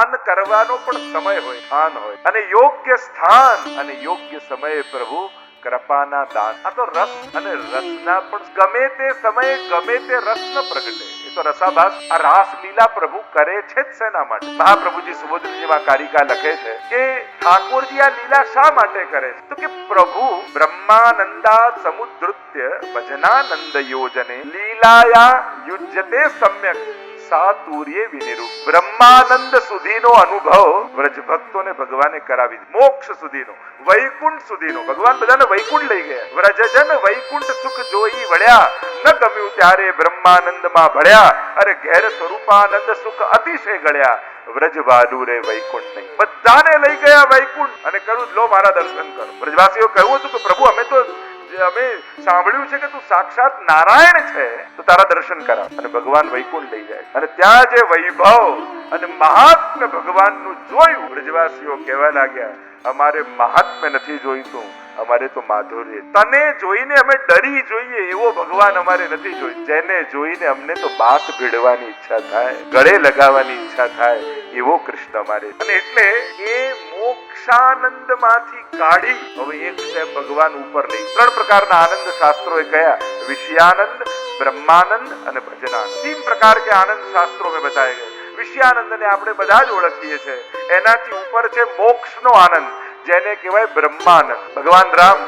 દાન કરવાનો પણ સમય હોય, સ્થાન હોય, અને યોગ્ય સ્થાન અને યોગ્ય સમયે પ્રભુ કૃપાના દાન. આ તો રસ અને રસના પણ ગમે તે સમયે ગમે તે રસ ન પ્રગટે. એ તો રસાભાસ, આ રાસ લીલા પ્રભુ કરે છે જ શેના માટે? મહાપ્રભુજી સુબોધજીમાં કારિકા લખે છે કે ઠાકોરજી આ લીલા શા માટે કરે છે? તો કે પ્રભુ બ્રહ્માનંદા સમુદ્રત્ય ભજનાનંદ યોજને લીલાયા યુજ્યતે સમ્યક સાતુર્ય વિનિરૂપ. બ્રહ્માનંદ સુધીનો અનુભવ વ્રજ ભક્તોને ભગવાને કરાવી, મોક્ષ સુધીનો, વૈકુંઠ સુધીનો. ભગવાન બધાને વૈકુંઠ લઈ ગયા. વ્રજજન વૈકુંઠ સુખ જોઈ વળ્યા, ન ગમ્યું ત્યારે બ્રહ્માનંદમાં ભળ્યા, અરે ઘેર સ્વરૂપાનંદ સુખ અતિશય ગળ્યા. વ્રજવાલુ રે વૈકુંઠ નહીં. બધાને લઈ ગયા વૈકુંઠ અને કહ્યું લો મારા દર્શન કરો. વ્રજવાસીઓ કહ્યું હતું કે પ્રભુ અમે સાંભળ્યું છે કે તું સાક્ષાત નારાયણ છે, તો તારા દર્શન કરાવ. અને ભગવાન વૈકુંઠ લઈ જાય અને ત્યાં જે વૈભવ અને મહાત્મ્ય ભગવાનનું જોયું, વ્રજવાસીઓ કહેવા લાગ્યા અમારે મહાત્મ્ય નથી જોઈતું, અમારે તો માધુર્ય. તને જોઈને અમે ડરી જોઈએ એવો ભગવાન અમારે નથી જોઈતો. જેને જોઈને અમને તો બાત ભીડવાની ઈચ્છા થાય, ગળે લગાવવાની ઈચ્છા થાય એવો કૃષ્ણ અમારે. અને એટલે એ મોક્ષાનંદ માંથી કાઢી હવે એક સ્ટેપ ભગવાન ઉપર લઈ. ત્રણ પ્રકારના આનંદ શાસ્ત્રોએ કયા? વિષયાનંદ, બ્રહ્માનંદ અને ભજનાનંદ. तीन प्रकार के आनंद शास्त्रों में बताए गए. વિષયાનંદ ને આપણે બધા જ ઓળખીએ છીએ. એનાથી ઉપર છે મોક્ષનો આનંદ, જેને કહેવાય બ્રહ્માનંદ. ભગવાન રામ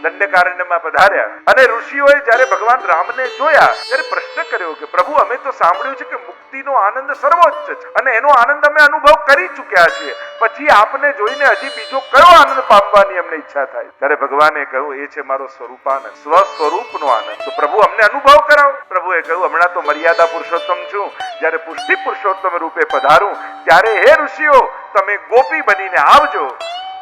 દંડકારણ્યમાં પધાર્યા અને ઋષિઓએ જ્યારે ભગવાન રામને જોયા ત્યારે પ્રશ્ન કર્યો કે પ્રભુ અમે તો સાંભળ્યું છે કે મુક્તિનો આનંદ સર્વોચ્ચ છે અને એનો આનંદ અમે અનુભવ કરી ચૂક્યા છીએ, પછી આપને જોઈને હજી બીજો કયો આનંદ પામવાની અમને ઈચ્છા થાય? ત્યારે ભગવાને કહ્યું એ છે મારો સ્વરૂપાનંદ, સ્વસ્વરૂપનો આનંદ. તો પ્રભુ અમને અનુભવ કરાવો. પ્રભુએ કહ્યું હમણાં તો મર્યાદા પુરુષોત્તમ છું, જ્યારે પુષ્ટિ પુરુષોત્તમ રૂપે પધારું ત્યારે હે ઋષિઓ તમે ગોપી બનીને આવજો,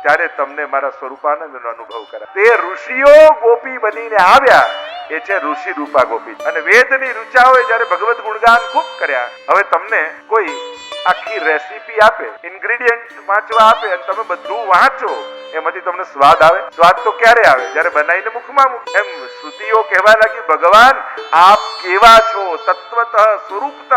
ત્યારે તમને મારા સ્વરૂપાનંદનો અનુભવ કરા. તે ઋષિઓ ગોપી બનીને આવ્યા, એ છે ઋષિ રૂપા ગોપી. અને વેદની ઋચાઓએ જ્યારે ભગવત ગુણગાન ખૂબ કર્યા. હવે તમને કોઈ આખી રેસીપી આપે, ઇન્ગ્રેડિયન્ટ વાંચવા આપે અને તમે બધું વાંચો, એમાંથી તમને સ્વાદ આવે? સ્વાદ તો ક્યારે આવે? જ્યારે બનાવીને મુખમાં મૂકે. એમ શ્રુતિઓ કહેવા લાગી ભગવાન આપ કેવા છો, તત્વતઃ સ્વરૂપતઃ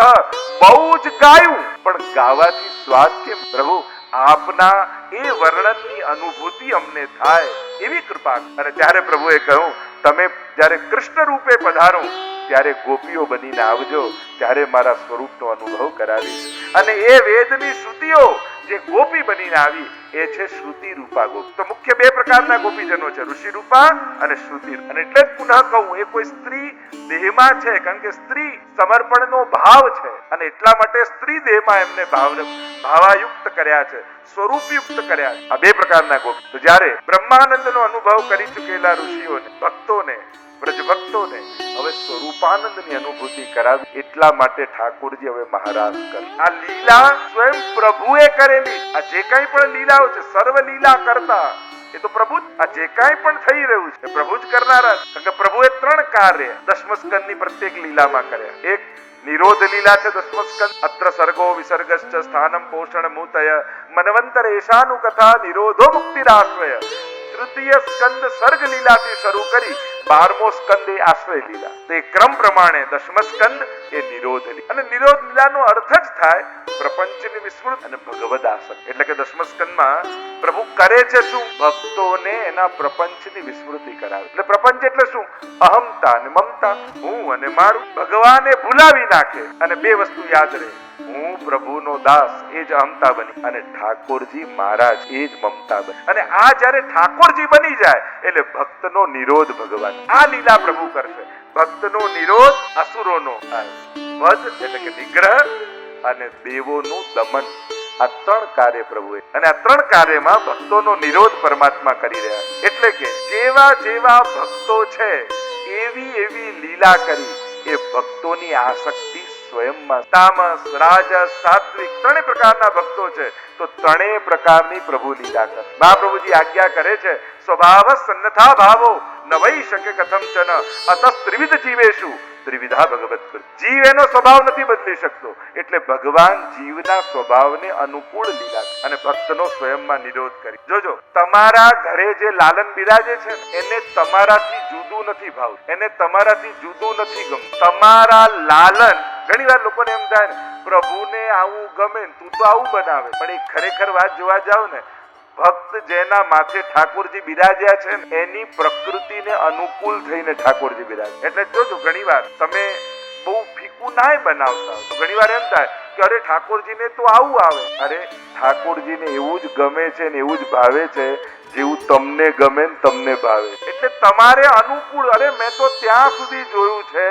બહુ જ ગાયું, પણ ગાવાથી સ્વાદ કેમ? પ્રભુ આપના એ વર્ણનની અનુભૂતિ અમને થાય એવી કૃપા. અને ત્યારે પ્રભુએ કહ્યું તમે જ્યારે કૃષ્ણ રૂપે પધારો ત્યારે ગોપીઓ બનીને આવજો, ત્યારે મારા સ્વરૂપનો અનુભવ કરાવીશ. અને એ વેદની શ્રુતિઓ જે ગોપી બનીને આવી એ છે શ્રુતિ રૂપા ગોપી. તો મુખ્ય બે પ્રકારના ગોપીજનો છે, ઋષિ રૂપા અને શ્રુતિ. અને એટલે જ પુનઃ કહું એ કોઈ સ્ત્રી દેહમાં છે, કારણ કે સ્ત્રી સમર્પણનો ભાવ છે અને એટલા માટે સ્ત્રી દેહમાં એમને ભાવાયુક્ત કર્યા છે, સ્વરૂપયુક્ત કર્યા છે. આ બે પ્રકારના ગોપી. તો જ્યારે બ્રહ્માનંદનો અનુભવ કરી ચૂકેલા ઋષિઓને, ભક્તોને, વ્રજ ભક્તોને હવે સ્વરૂપાનંદની અનુભૂતિ કરાવી, એટલા માટે ઠાકોરજી હવે મહારાજ કરે. આ લીલા સ્વયં પ્રભુએ કરેલી. આ જે કંઈ પણ લીલાઓ છે સર્વ લીલા કરતા એ તો પ્રભુ જ. આ જે કંઈ પણ થઈ રહ્યું છે પ્રભુ જ કરનારા. કારણ કે પ્રભુએ ત્રણ કાર્ય દશમસ્કંદની પ્રત્યેક લીલામાં કર્યા. એક નિરોધ લીલા છે દશમસ્કંદ, અત્ર સર્ગો વિસર્ગશ્ચ સ્થાનમ પોષણ મૂતય મનવંતર એશાનુ કથા નિરોધો મુક્તિરાશ્રય. તૃતીય સ્કંદ સર્ગ લીલાથી શરૂ કરી 12મો સ્કંદ એ આશ્રય લીલા. તે ક્રમ પ્રમાણે દશમ સ્કંદ એ નિરોધ લીલા. અને નિરોધ લીલાનો અર્થ જ થાય પ્રપંચની વિસ્મૃતિ અને ભગવદ આસક્તિ. એટલે કે દશમ સ્કંદમાં પ્રભુ કરે છે શું? ભક્તોને એના પ્રપંચની વિસ્મૃતિ કરાવે. એટલે પ્રપંચ એટલે શું? અહમતા અને મમતા, હું અને મારું. ભગવાને ભૂલાવી નાખે અને બે વસ્તુ યાદ રહે, હું પ્રભુનો દાસ એ જ અહમતા બની અને ઠાકોરજી મહારાજ એ જ મમતા બની. અને આ જ્યારે ઠાકોરજી બની જાય એટલે ભક્તનો નિરોધ ભગવાન. આ લીલા પ્રભુ કરશે. ભક્તનો નિરોધ, અસુરોનો વધ એટલે કે નિગ્રહ અને દેવોનું દમન. આ ત્રણ કાર્ય પ્રભુએ. અને આ ત્રણ કાર્યમાં ભક્તોનો નિરોધ પરમાત્મા કરી રહ્યા. એટલે કે જેવા જેવા ભક્તો છે એવી એવી લીલા કરી એ ભક્તોની આસક્તિ સ્વયંમાં. તામસ, રાજસ, સાત્વિક ત્રણેય પ્રકારના ભક્તો છે, તો ત્રણેય પ્રકારની પ્રભુ લીલા કરે. મહાપ્રભુજી આજ્ઞા કરે છે સ્વભાવ સન્નથા ભાવો ન વૈ શકે કથમ ચન અતઃ ત્રિવિધ જીવેશુ ત્રિવિધા ભગવત. જીવ એનો સ્વભાવ નથી બદલી શકતો, એટલે ભગવાન જીવના સ્વભાવને અનુકૂળ લીલા અને ભક્તનો સ્વયંમાં નિરોધ કરી. જોજો તમારા ઘરે જે લાલન બિરાજે છે એને તમારાથી જુદું નથી ભાવ, એને તમારાથી જુદું નથી ગમતું. તમારા લાલન ઘણી વાર લોકોને એમ થાય ને પ્રભુને આવું ગમે ને તું તો આવું બનાવે, પણ એ ખરેખર વાત જોવા જાવ ને, ભક્ત જેના માથે ઠાકોરજી બિરાજ્યા છે ને એની પ્રકૃતિને અનુકૂળ થઈને ઠાકોરજી બિરાજે. એટલે જોજો ઘણી વાર તમે બહુ ફીકું નાય બનાવતા તો ઘણી વાર એમ થાય કે અરે ઠાકોરજીને તો આવું આવે. અરે ઠાકોરજીને એવું જ ગમે છે ને એવું જ ભાવે છે જેવું તમને ગમે ને તમને ભાવે. એટલે તમારે અનુકૂળ. અરે મેં તો ત્યાં સુધી જોયું છે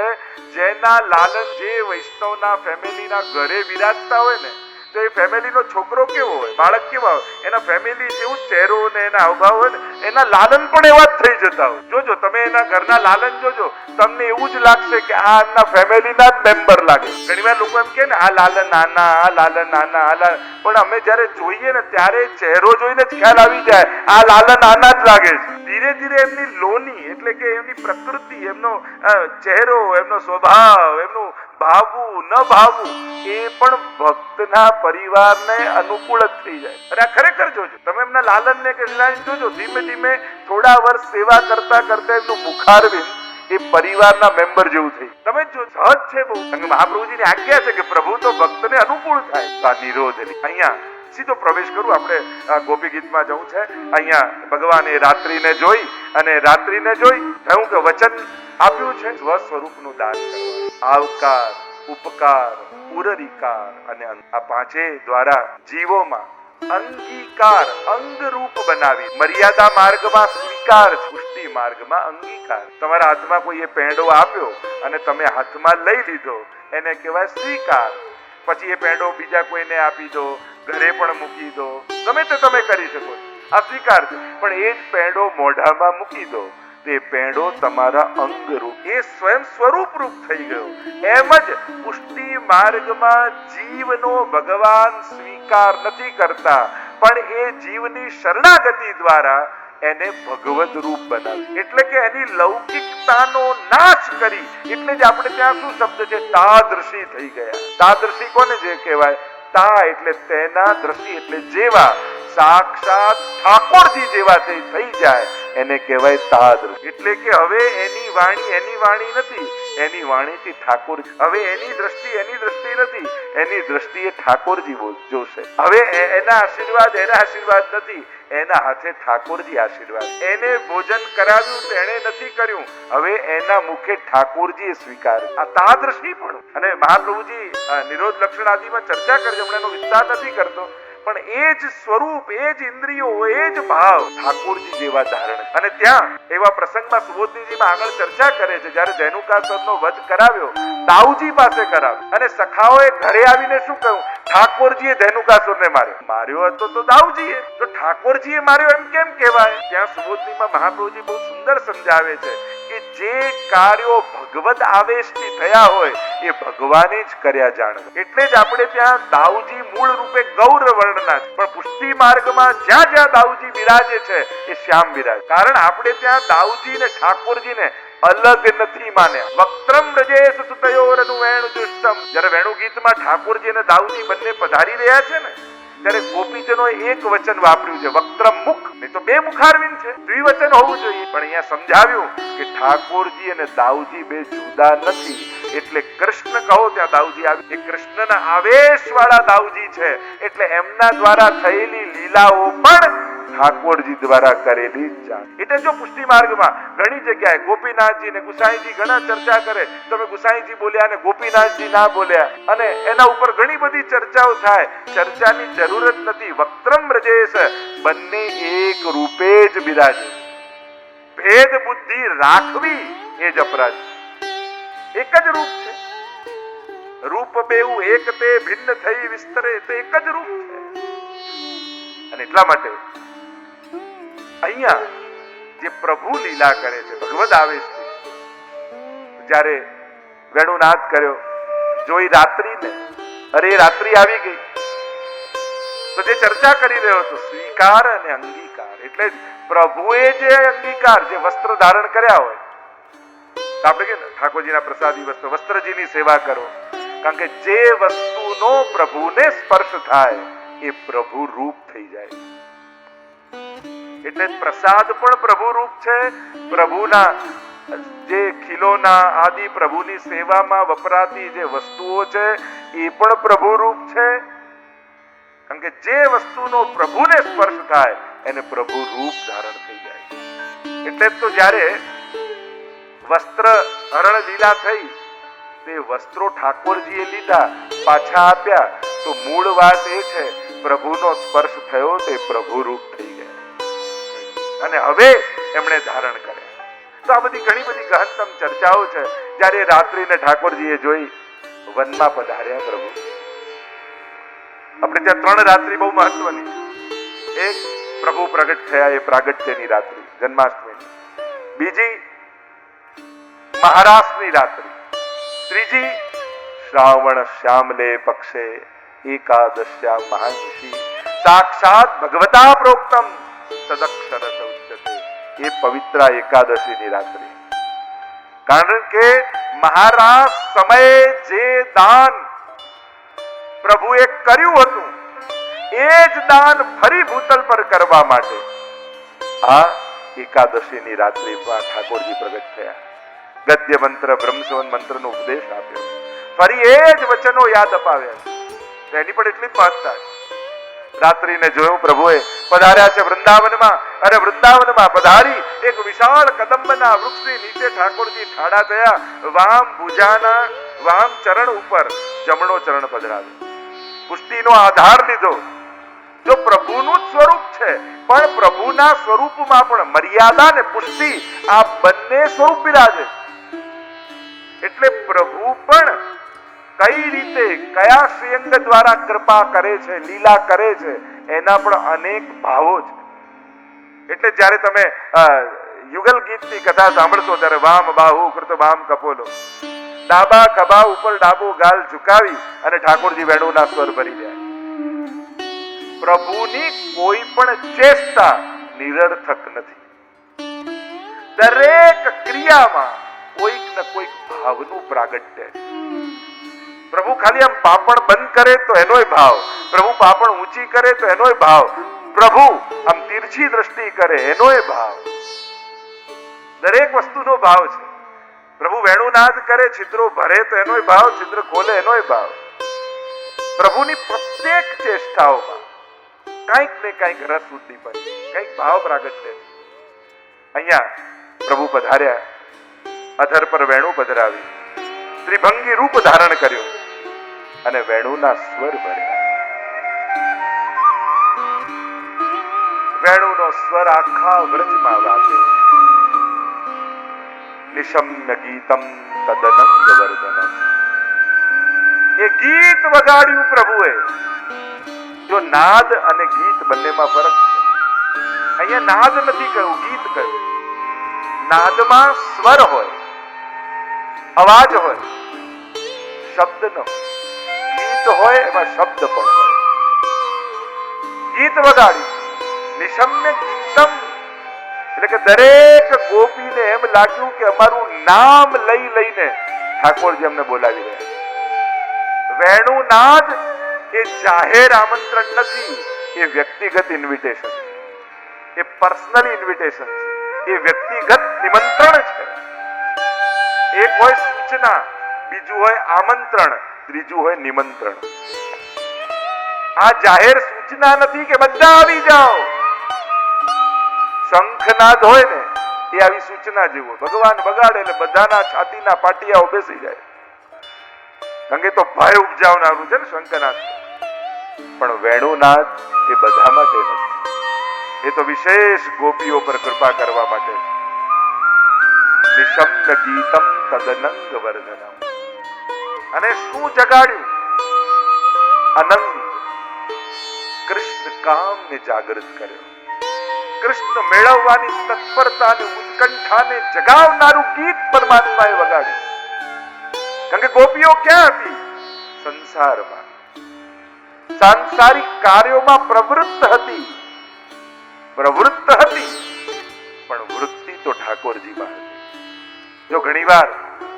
જેના લાલન જે વૈષ્ણવના ફેમિલીના ઘરે બિરાજતા હોય ને તો એ ફેમિલીનો છોકરો કેવો હોય, બાળક કેવા હોય, એના ફેમિલી જેવું ચહેરો ને એના હાવભાવ હોય ને એના લાલન પણ એવા જ થઈ જતા હોય. જોજો તમે એના ઘરના લાલન જોજો, તમને એવું જ લાગશે કે આ એમના ફેમિલીના જ મેમ્બર લાગે. ઘણી વાર લોકો એમ કે ને આ લાલન નાના, આ લાલન નાના, આ લાલન, પણ અમે જયારે જોઈએ ને ત્યારે ચહેરો જોઈને જ ખ્યાલ આવી જાય આ લાલન નાના જ લાગે છે. ધીરે ધીરે એમની લોની એટલે કે એમની પ્રકૃતિ, એમનો ચહેરો, એમનો સ્વભાવ, એમનું ભાવવું ન ભાવવું એ પણ ભક્તના પરિવારને અનુકૂળ જ થઈ જાય. અને આ ખરેખર જોજો તમે એમના લાલનને કે જોજો, ધીમે ધીમે થોડા વર્ષ સેવા કરતા કરતા એમનું મુખારવિંદ એ પરિવારના મેમ્બર જેવું થઈ. તમે જો સહજ છે બહુ, મહાપ્રભુજીની આજ્ઞા છે કે પ્રભુ તો ભક્તને અનુકૂળ થાય. આ નિરોધની અહીંયા સીધો પ્રવેશ કરું. આપણે ગોપી ગીતમાં જવું છે. અહીંયા ભગવાને રાત્રિને જોઈ અને રાત્રિને જોઈ થયું કે વચન આપ્યું છે સ્વ સ્વરૂપનું દાન કરવાનું. આવકાર, ઉપકાર, ઉરરિકાર અને આ પાંચે દ્વારા જીવોમાં અંગીકાર, અંગરૂપ બનાવી. મર્યાદા માર્ગમાં સ્વીકાર, પુષ્ટિ માર્ગમાં અંગીકાર. તમારા હાથમાં કોઈએ પેંડો આપ્યો અને તમે હાથમાં લઈ લીધો એને કહેવાય સ્વીકાર. પછી એ પેંડો બીજા કોઈને આપી દો, ઘરે પણ મૂકી દો, ગમે તે તમે કરી શકો, આ સ્વીકાર છે. પણ એ જ પેંડો મોઢામાં મૂકી દો તે પેંડો તમારા અંગરૂપ, એ સ્વયં સ્વરૂપ રૂપ થઈ ગયો. એમ જ પુષ્ટિ માર્ગમાં જીવનો ભગવાન સ્વીકાર નથી કરતા, પણ એ જીવની શરણાગતિ દ્વારા એને ભગવદ રૂપ બનાવે. એટલે કે એની લૌકિકતાનો નાશ કરી. એટલે જ આપણે ત્યાં શું શબ્દ છે, તાદૃશી થઈ ગયા. તાદૃશી કોને જે કહેવાય? તા એટલે તેના, દ્રશી એટલે જેવા, સાક્ષાત ઠાકોરજી જેવા થઈ જાય એને કહેવાય તાદૃશી. એટલે કે હવે એની વાણી નથી, એની વાણીથી ઠાકોરજી. હવે એની દ્રષ્ટિ નથી, એની દ્રષ્ટિએ ઠાકોરજી જોશે. હવે એના આશીર્વાદ નથી, એના હાથે ઠાકોરજી આશીર્વાદ. એને ભોજન કરાવ્યું તો એને નથી કર્યું, હવે એના મુખે ઠાકોરજીએ સ્વીકાર્યું. આ તાદૃશી પણ. અને મહાપ્રભુજી નિરોધ લક્ષણ આદિમાં ચર્ચા કરજો, હમણાં એનો વિસ્તાર નથી કરતો, પણ એ જ સ્વરૂપ, એ જ ઇન્દ્રિયો, એ જ ભાવ ઠાકોરજી જેવા ધારણ. અને ત્યાં એવા પ્રસંગમાં સુબોધનીજીમાં આગળ ચર્ચા કરે છે જ્યારે ધેનુકાસુરનો વધ કરાવ્યો દાઉજી પાસે કરાવ્યો અને સખાઓએ ઘરે આવીને શું કહ્યું? ઠાકોરજીએ ધેનુકાસુરને માર્યો હતો તો દાઉજીએ, તો ઠાકોરજીએ માર્યો એમ કેમ કહેવાય? ત્યાં સુબોધનીમાં મહાપ્રભુજી બહુ સુંદર સમજાવે છે કે જે કાર્યો ભગવદ આવેશથી થયા હોય એ ભગવાને જ કર્યા જાણવા. એટલે જ આપણે ત્યાં દાઉજી મૂળ રૂપે ગૌર વર્ણના છે, પણ પુષ્ટિ માર્ગમાં જ્યાં જ્યાં દાઉજી બિરાજે છે એ શ્યામ બિરાજે. કારણ આપણે ત્યાં દાઉજી ને ઠાકોરજીને અલગ નથી માન્યા. વક્ત્રમ રજેશ સુતયોરનું વેણુ દુષ્ટમ. જ્યારે વેણુ ગીતમાં ઠાકોરજી અને દાઉજી બંને પધારી રહ્યા છે ને ત્યારે ગોપીજનો એક વચન વાપર્યું છે, વક્ત્રમ મુખ. નહીં તો બે મુખારવિંદ છે, દ્વિવચન હોવું જોઈએ. પણ અહીંયા સમજાવ્યું કે ઠાકોરજી અને દાઉજી બે જુદા નથી. એટલે કૃષ્ણ કહો ત્યાં દાઉજી આવી. એ કૃષ્ણના આવેશ વાળા દાઉજી છે. એટલે એમના દ્વારા થયેલી લીલાઓ પણ ઠાકોરજી દ્વારા કરેલી જાણ. એટલે જો પુષ્ટિ માર્ગમાં ઘણી જગ્યાએ ગોપીનાથજી ને ગુસાઈજી ઘણા ચર્ચા કરે, તમે ગુસાઈજી બોલ્યા અને ગોપીનાથજી ના બોલ્યા, અને એના ઉપર ઘણી બધી ચર્ચાઓ થાય. ચર્ચાની જરૂર જ નથી. વક્ત્રમ રજેશ, બંને એક રૂપે જ બિરાજે. ભેદ બુદ્ધિ રાખવી એ જ અપરાધ. એક જ રૂપ છે. રૂપ બેઉ એક તે ભિન્ન થઈ વિસ્તરે, તો એક જ રૂપ છે. અને એટલા માટે અહીંયા જે પ્રભુ લીલા કરે છે ભગવદ આવેશથી, જ્યારે વેણુનાદ કર્યો જોઈ રાત્રિને, અરે રાત્રિ આવી ગઈ, તો જે ચર્ચા કરી રહ્યો હતો સ્વીકાર અને અંગીકાર. એટલે પ્રભુએ જે અંગીકાર, જે વસ્ત્ર ધારણ કર્યા હોય, આપણે કે ઠાકોરજીના પ્રસાદી વસ્ત્રજીની સેવા કરો. કારણ કે જે વસ્તુનો પ્રભુને સ્પર્શ થાય એ પ્રભુ રૂપ થઈ જાય. એટલે પ્રસાદ પણ પ્રભુ રૂપ છે. પ્રભુના જે ખીલોના આદિ પ્રભુની સેવામાં વપરાતી જે વસ્તુઓ છે એ પણ પ્રભુ રૂપ છે. કારણ કે જે વસ્તુનો પ્રભુને સ્પર્શ થાય એને પ્રભુ રૂપ ધારણ થઈ જાય. એટલે જ તો જ્યારે વસ્ત્ર હરણ લીલા થઈ, તે વસ્ત્રો ઠાકોરજીએ લીધા, પાછા આપ્યા, તો મૂળ વાત એ છે પ્રભુનો સ્પર્શ થયો તે પ્રભુ રૂપ થઈ ગયા અને હવે એમણે ધારણ કર્યા. તો આ બધી ઘણી બધી ગહનતમ ચર્ચાઓ છે. જ્યારે રાત્રિને ઠાકોરજીએ જોઈ, વનમાં પધાર્યા પ્રભુ. આપણે ત્યાં 3 રાત્રિ બહુ મહત્વની. એક, પ્રભુ પ્રગટ થયા એ પ્રાગટ્યની રાત્રિ જન્માષ્ટમીની. બીજી, મહારાસની રાત્રિ. ત્રીજી, શ્રાવણ શ્યામલે પક્ષે એકાદશ્યા મહાંશી સાક્ષાત ભગવતા પ્રોક્તમ તદક્ષર ઉચ્યતે. એ પવિત્ર એકાદશીની રાત્રિ. કારણ કે મહારાસ સમયે જે દાન પ્રભુએ કર્યું હતું એ જ દાન ફરી ભૂતલ પર કરવા માટે આ એકાદશીની રાત્રિમાં ઠાકોરજી પ્રગટ થયા. ગદ્ય મંત્ર બ્રહ્મસવન મંત્રનો ઉપદેશ આપ્યો, ફરી એ જ વચનો યાદ અપાવ્યા. એની પણ એટલી જ મહત્તા છે. રાત્રિને જોયું પ્રભુએ પધાર્યા છે વૃંદાવનમાં, અને વૃંદાવનમાં પધારી એક વિશાળ કદંબના વૃક્ષની નીચે ઠાકોરજી ઠાડા થયા. વામ ભુજાના વામ ચરણ ઉપર જમણો ચરણ પધરાવ્યો, પુષ્ટિનો આધાર લીધો. જો પ્રભુનું જ સ્વરૂપ છે, પણ પ્રભુના સ્વરૂપમાં પણ મર્યાદા ને પુષ્ટિ આ બંને સ્વરૂપ બિરાજે. એટલે પ્રભુ પણ કઈ રીતે કયા શ્રીઅંગ દ્વારા કૃપા કરે છે, લીલા કરે છે, એના પણ અનેક ભાવો છે. એટલે જ્યારે તમે યુગલ ગીતની કથા સાંભળશો ત્યારે વામ બાહુ કૃત વામ કપોલો, ડાબા ખભા ઉપર ડાબો ગાલ ઝુકાવી અને ઠાકોરજી વેણુના સ્વર ભરી જાય. પ્રભુની કોઈ પણ ચેષ્ટા નિરર્થક નથી. દરેક ક્રિયામાં કોઈક ને કોઈક ભાવનું પ્રાગટ્ય છે. પ્રભુ ખાલી આમ પાપણ બંધ કરે તો એનોય ભાવ, પ્રભુ પાપણ ઊંચી કરે તો એનોય ભાવ, પ્રભુ આમ તીરછી દ્રષ્ટિ કરે એનોય ભાવ. દરેક વસ્તુનો ભાવ છે. પ્રભુ વેણુનાદ કરે, છિદ્રો ભરે તો એનોય ભાવ, છિદ્ર ખોલે એનોય ભાવ. પ્રભુની પ્રત્યેક ચેષ્ટાઓમાં કંઈક ને કંઈક રસ ઉદ્દીપન, કંઈક ભાવ પ્રાગટ્ય છે. અહીંયા પ્રભુ પધાર્યા, અધર પર વેણુ પધરાવી, ત્રિભંગી રૂપ ધારણ કર્યું અને વેણુના સ્વર ભર્યા. વેણુનો સ્વર આખા વ્રજમાં વાગે. નિશમ્ય ગીતમ તદનંગ વર્ધનમ. એ ગીત વગાડ્યું પ્રભુએ. જો નાદ અને ગીત બંનેમાં ફરક છે. અહીંયા નાદ નથી કહ્યું, ગીત કહ્યું. નાદમાં સ્વર હોય, અવાજ હોય, શબ્દ ન હોય. ગીત હોય એમાં શબ્દ પણ હોય. ગીત વગાડ્યું, નિશમ્ય ગીતમ, એટલે કે દરેક ગોપીને એમ લાગ્યું કે અમારું નામ લઈ લઈને ઠાકોરજી અમને બોલાવી રહ્યા. વેણુનાદ એ જાહેર આમંત્રણ નથી, એ વ્યક્તિગત ઇન્વિટેશન છે, એ પર્સનલ ઇન્વિટેશન છે, એ વ્યક્તિગત નિમંત્રણ છે. એક હોય સૂચના, બીજું હોય આમંત્રણ, ત્રીજું હોય નિમંત્રણ. આ જાહેર સૂચના નથી કે બધા આવી જાઓ. શંખનાદ હોય ને એ આવી સૂચના જેવું. ભગવાન બગાડે એટલે બધાના છાતીના પાટિયાઓ બેસી જાય. કારણ કે તો ભય ઉપજાવનારું છે ને શંખનાદ. પણ વેણુનાદ એ બધા માટે નથી. એ તો વિશેષ ગોપીઓ પર કૃપા કરવા માટે છે. નિશમ્ય ગીતમ તદનંગ વર્ધનમ. અને શું જગાડ્યું? અનંગ. કૃષ્ણ કામને જાગૃત કર્યો. કૃષ્ણ મેળવવાની તત્પરતા અને ઉત્કંઠાને જગાવનારું ગીત પરમાત્માએ વગાડ્યું. કારણ કે ગોપીઓ ક્યાં હતી? સંસારમાં, સાંસારિક કાર્યોમાં પ્રવૃત્ત હતી. પણ વૃત્તિ તો ઠાકોરજીમાં હતી. જો ઘણીવાર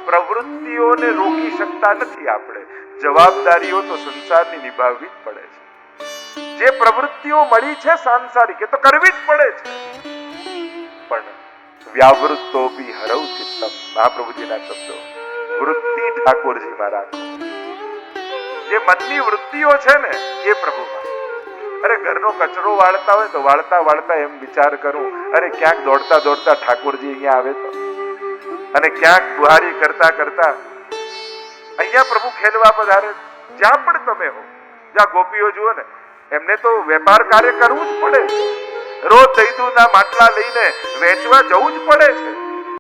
પ્રવૃત્તિઓને રોકી શકતા નથી આપણે, જવાબદારીઓ તો સંસારની નિભાવવી જ પડે છે. જે પ્રવૃત્તિઓ મળી છે સાંસારિક, એ તો કરવી જ પડે છે. પણ વ્યાવૃત્તોપી હરૌ ચિત્તમ. મહાપ્રભુજીના શબ્દો. વૃત્તિ ઠાકોરજીમાં રાખો. જે મનની વૃત્તિઓ છે ને એ પ્રભુમાં. અરે ઘરનો કચરો વાળતા હોય તો વાળતા વાળતા એમ વિચાર કરું, અરે ક્યાંક દોડતા દોડતા ઠાકોરજી અહીંયા આવે તો, અને ક્યાંક બુહારી કરતા કરતા અહીંયા પ્રભુ ખેલવા પધારે. જ્યાં પણ તમે હો, જ્યાં ગોપીઓ જુઓ ને, એમને તો વેપાર કાર્ય કરવું જ પડે છે. રોજ દહીંદૂધના માટલા લઈને વેચવા જવું જ પડે છે.